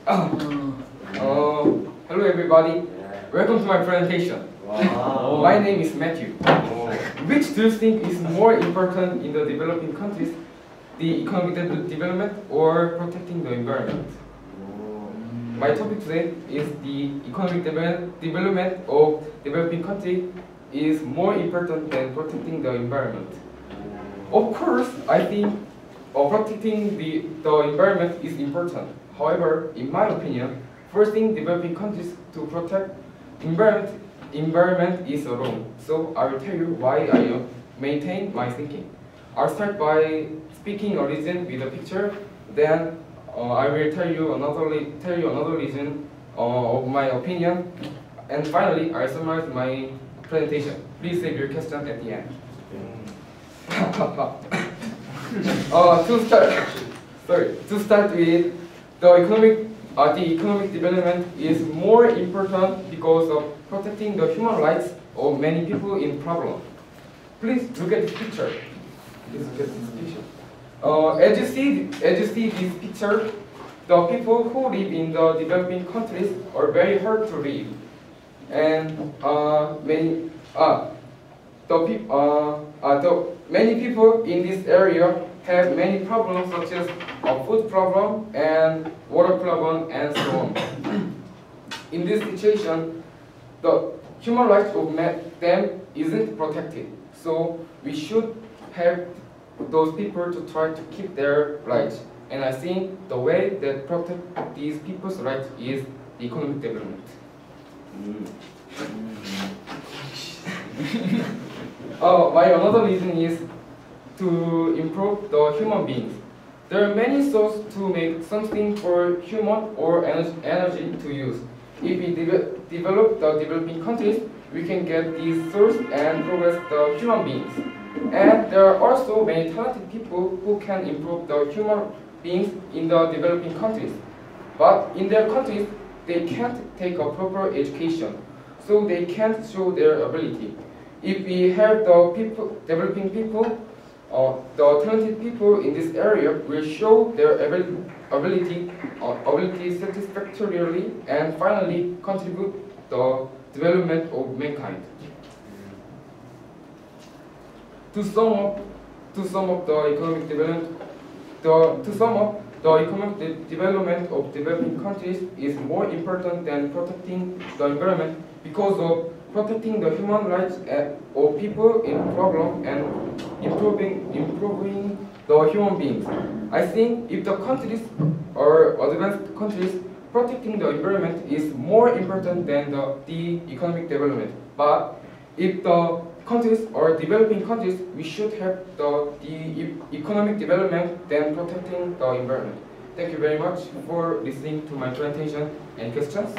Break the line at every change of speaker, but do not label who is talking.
Hello everybody. Welcome to my presentation.
Wow.
My name is Matthew. Which do you think is more important in the developing countries, the economic development or protecting the environment? My topic today is the economic development of developing country is more important than protecting the environment. Of course, I think protecting the environment is important. However, in my opinion, forcing developing countries to protect environment is wrong. So I will tell you why I maintain my thinking. I'll start by speaking a reason with a picture. Then I will tell you another reason of my opinion. And finally, I'll summarize my presentation. Please save your question at the end. To start with, the economic development is more important because of protecting the human rights of many people in problem. Please look at this picture. As you see this picture, the people who live in the developing countries are very hard to live, and many people in this area have many problems such as a food problem and water problem and so on. In this situation, the human rights of them isn't protected. So we should help those people to try to keep their rights. And I think the way that protect these people's rights is the economic development. My another reason is to improve the human beings. There are many sources to make something for human or energy to use. If we develop the developing countries, we can get these sources and progress the human beings. And there are also many talented people who can improve the human beings in the developing countries. But in their countries, they can't take a proper education, so they can't show their ability. If we help the developing people, the talented people in this area will show their ability satisfactorily and finally contribute the development of mankind. To sum up the economic development of developing countries is more important than protecting the environment because of protecting the human rights of people in problem and improving the human beings. I think if the countries or advanced countries, protecting the environment is more important than the economic development. But if the countries or developing countries, we should have the economic development than protecting the environment. Thank you very much for listening to my presentation and questions.